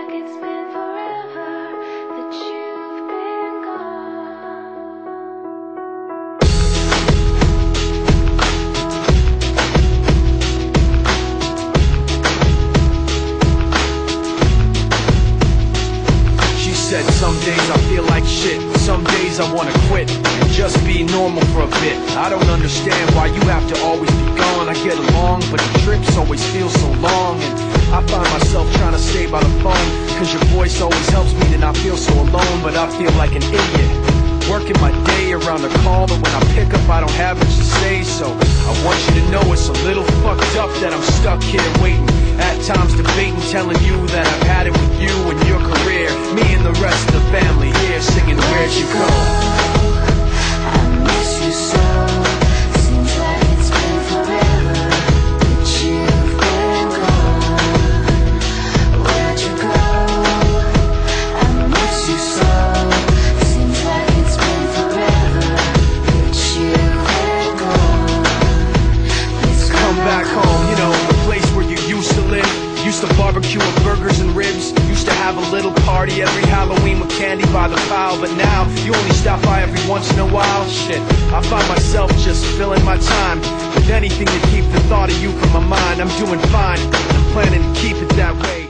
like it's been forever that you've been gone. She said some days I feel like shit, some days I wanna quit and just be normal for a bit. I don't understand why you have to always be gone. I get along, but the trips always feel so long, and I find myself trying to stay by the phone, cause your voice always helps me to not feel so alone. But I feel like an idiot, working my day around a call, but when I pick up I don't have much to say. So I want you to know it's a little fucked up that I'm stuck here waiting, at times debating, telling you that I've had it with you and your career, me and the rest of the family here singing Where'd You Go? I miss you so. Seems like it's been forever that you've been gone. Where'd you go? I miss you so. Seems like it's been forever that you've been gone. Please Come back home, you know, the place where you used to live. Used to barbecue with burgers and ribs. Used to have a little party every Halloween with candy by the pile. But now, you only stop by every once in a while. Shit, I find myself just filling my time with anything to keep the thought of you from my mind. I'm doing fine, I'm planning to keep it that way.